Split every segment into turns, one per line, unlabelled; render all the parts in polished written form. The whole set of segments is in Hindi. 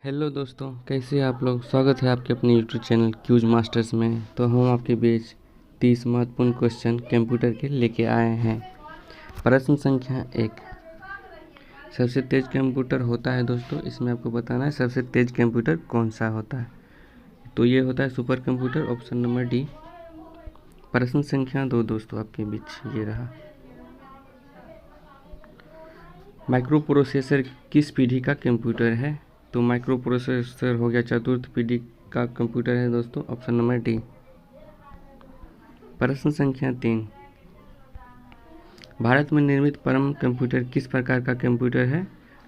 हेलो दोस्तों, कैसे हैं आप लोग। स्वागत है आपके अपने यूट्यूब चैनल क्यूज मास्टर्स में। तो हम आपके बीच 30 महत्वपूर्ण क्वेश्चन कंप्यूटर के लेके आए हैं। प्रश्न संख्या 1, सबसे तेज कंप्यूटर होता है दोस्तों, इसमें आपको बताना है सबसे तेज कंप्यूटर कौन सा होता है। तो ये होता है super computer, option number D. प्रश्न संख्या 2 दोस्तों आपके बीच ये रहा, माइक्रो प्रोसेसर किस पीढ़ी का कंप्यूटर है। तो माइक्रो प्रोसेसर हो गया चतुर्थ पीढ़ी का कंप्यूटर है दोस्तों, ऑप्शन नंबर डी। प्रश्न संख्या 3, भारत में निर्मित परम कंप्यूटर किस प्रकार का कंप्यूटर है।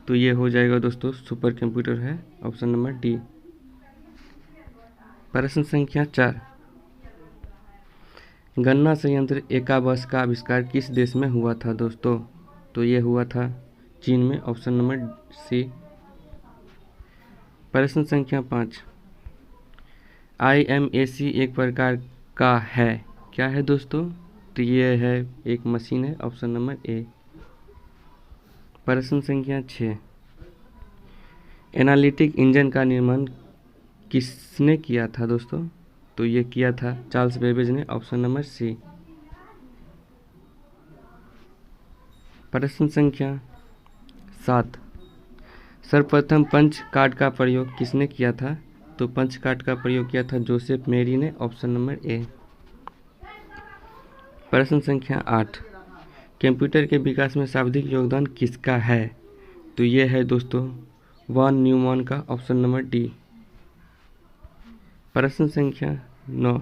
तो ये हो जाएगा दोस्तों सुपर कंप्यूटर है, ऑप्शन नंबर डी। प्रश्न संख्या 4, गणना संयंत्र एकाबस का आविष्कार किस देश में हुआ था दोस्तों। तो ये हुआ था चीन में, ऑप्शन नंबर सी। प्रश्न संख्या 5, IMAC एक प्रकार का है, क्या है दोस्तों। तो ये है एक मशीन है, ऑप्शन नंबर ए। प्रश्न संख्या 6, एनालिटिक इंजन का निर्माण किसने किया था दोस्तों। तो ये किया था चार्ल्स बेबेज ने, ऑप्शन नंबर सी। प्रश्न संख्या 7, सर्वप्रथम पंच कार्ड का प्रयोग किसने किया था। तो पंच कार्ड का प्रयोग किया था जोसेफ मेरी ने, ऑप्शन नंबर ए। प्रश्न संख्या 8, कंप्यूटर के विकास में शाब्दिक योगदान किसका है। तो ये है दोस्तों वॉन न्यूमैन का, ऑप्शन नंबर डी। प्रश्न संख्या 9,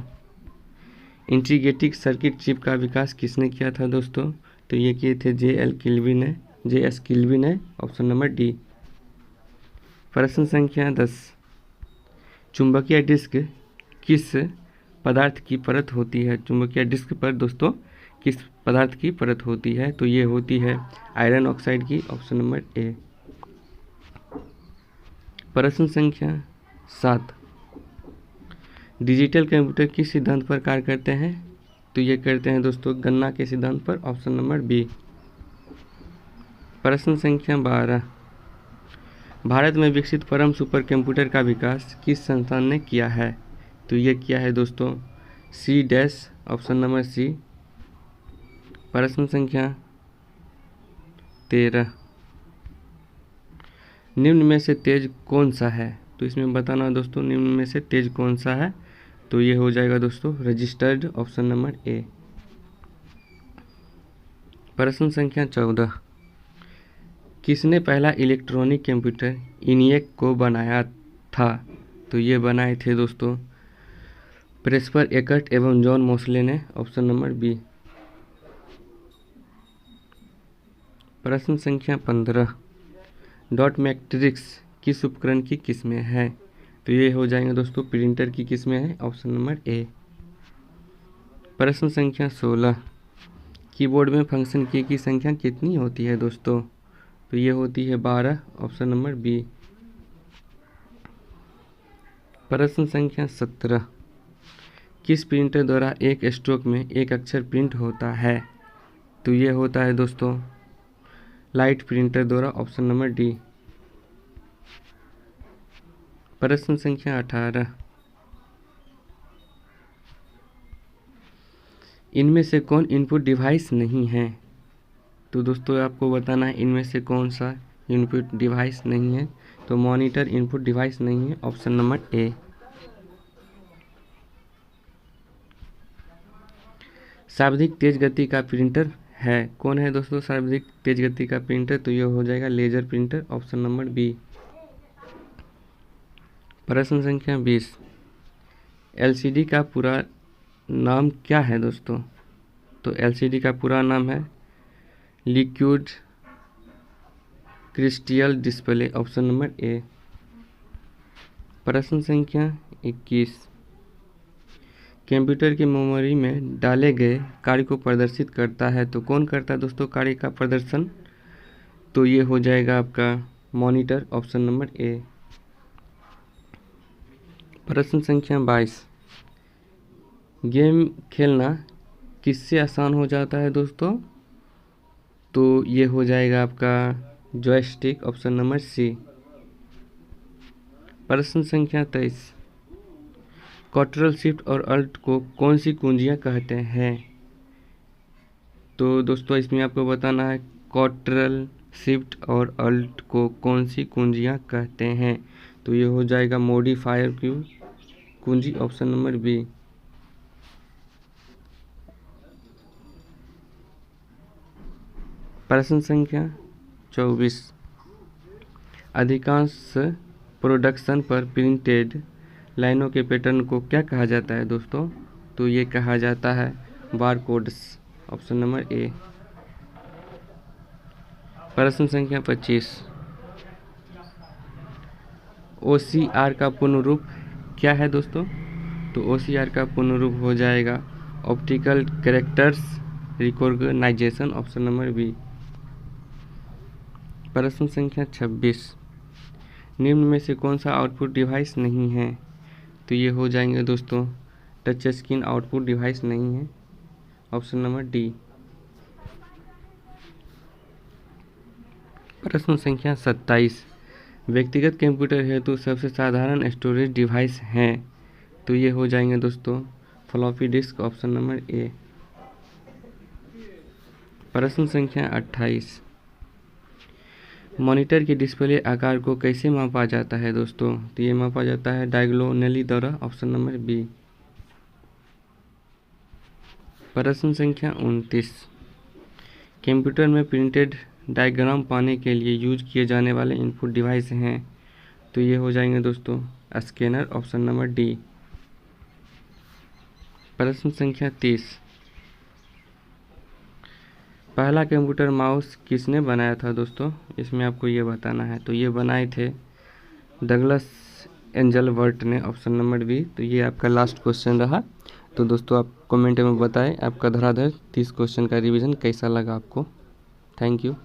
इंटीग्रेटेड सर्किट चिप का विकास किसने किया था दोस्तों। तो ये किए थे JS किल्विन है, ऑप्शन नंबर डी। प्रश्न संख्या 10, चुंबकीय डिस्क किस पदार्थ की परत होती है। चुंबकीय डिस्क पर दोस्तों किस पदार्थ की परत होती है। तो ये होती है आयरन ऑक्साइड की, ऑप्शन नंबर ए। प्रश्न संख्या 7, डिजिटल कंप्यूटर किस सिद्धांत पर कार्य करते हैं। तो ये करते हैं दोस्तों गणना के सिद्धांत पर, ऑप्शन नंबर बी। प्रश्न संख्या 12, भारत में विकसित परम सुपर कंप्यूटर का विकास किस संस्थान ने किया है। तो ये किया है दोस्तों C-, ऑप्शन नंबर सी। प्रश्न संख्या 13, निम्न में से तेज कौन सा है। तो इसमें बताना दोस्तों निम्न में से तेज कौन सा है। तो ये हो जाएगा दोस्तों रजिस्टर्ड, ऑप्शन नंबर ए। प्रश्न संख्या 14, किसने पहला इलेक्ट्रॉनिक कंप्यूटर ENIAC को बनाया था। तो ये बनाए थे दोस्तों प्रेस्पर एकर्ट एवं जॉन मोस्ले ने, ऑप्शन नंबर बी। प्रश्न संख्या 15, डॉट मैट्रिक्स किस उपकरण की किस्में है। तो ये हो जाएंगे दोस्तों प्रिंटर की किस्में है, ऑप्शन नंबर ए। प्रश्न संख्या 16, कीबोर्ड में फंक्शन की संख्या कितनी होती है दोस्तों। तो ये होती है 12, ऑप्शन नंबर बी। प्रश्न संख्या 17, किस प्रिंटर द्वारा एक स्ट्रोक में एक अक्षर प्रिंट होता है। तो ये होता है दोस्तों लाइट प्रिंटर द्वारा, ऑप्शन नंबर डी। प्रश्न संख्या 18, इनमें से कौन इनपुट डिवाइस नहीं है। तो दोस्तों आपको बताना है इनमें से कौन सा इनपुट डिवाइस नहीं है। तो मॉनिटर इनपुट डिवाइस नहीं है, ऑप्शन नंबर ए। सर्वाधिक तेज गति का प्रिंटर है, कौन है दोस्तों सर्वाधिक तेज गति का प्रिंटर। तो ये हो जाएगा laser printer, option number B. प्रश्न संख्या 20, LCD का पूरा नाम क्या है दोस्तों। तो LCD का पूरा नाम है liquid crystal display, option number A. प्रश्न संख्या 21, कंप्यूटर की मेमोरी में डाले गए कार्य को प्रदर्शित करता है। तो कौन करता है दोस्तों कार्य का प्रदर्शन। तो ये हो जाएगा आपका मॉनिटर, ऑप्शन नंबर ए। प्रश्न संख्या 22, गेम खेलना किससे आसान हो जाता है दोस्तों। तो ये हो जाएगा आपका जॉयस्टिक, ऑप्शन नंबर सी। प्रश्न संख्या 23, कॉटरल शिफ्ट और अल्ट को कौन सी कुंजियाँ कहते हैं? तो दोस्तों इसमें आपको बताना है कॉटरल शिफ्ट और अल्ट को कौन सी कुंजियाँ कहते हैं। तो ये हो जाएगा मॉडिफायर की कुंजी, ऑप्शन नंबर बी। प्रश्न संख्या 24, अधिकांश प्रोडक्शन पर प्रिंटेड लाइनों के पैटर्न को क्या कहा जाता है दोस्तों? तो ये कहा जाता है बारकोड्स, ऑप्शन नंबर ए। प्रश्न संख्या 25, OCR का पूर्ण रूप क्या है दोस्तों? तो OCR का पूर्ण रूप हो जाएगा optical characters recognisation, option number B. प्रश्न संख्या 26, निम्न में से कौन सा आउटपुट डिवाइस नहीं है? तो ये हो जाएंगे दोस्तों टच स्क्रीन आउटपुट डिवाइस नहीं है, ऑप्शन नंबर डी। प्रश्न संख्या 27, व्यक्तिगत कंप्यूटर हेतु सबसे साधारण स्टोरेज डिवाइस हैं? तो ये हो जाएंगे दोस्तों floppy disk, option number A. प्रश्न संख्या 28, मॉनिटर के डिस्प्ले आकार को कैसे मापा जाता है दोस्तों? तो ये मापा जाता है डायगोनली द्वारा, ऑप्शन नंबर बी। प्रश्न संख्या 29, कंप्यूटर में प्रिंटेड डायग्राम पाने के लिए यूज किए जाने वाले इनपुट डिवाइस हैं? तो ये हो जाएंगे दोस्तों स्कैनर, ऑप्शन नंबर डी। प्रश्न संख्या 30, पहला कंप्यूटर माउस किसने बनाया था दोस्तों? इसमें आपको ये बताना है। तो ये बनाए थे डगलस एंजलबर्ट ने, ऑप्शन नंबर बी। तो ये आपका लास्ट क्वेश्चन रहा। तो दोस्तों आप कमेंट में बताएं आपका धड़ाधड़ 30 क्वेश्चन का रिवीजन कैसा लगा आपको। Thank you.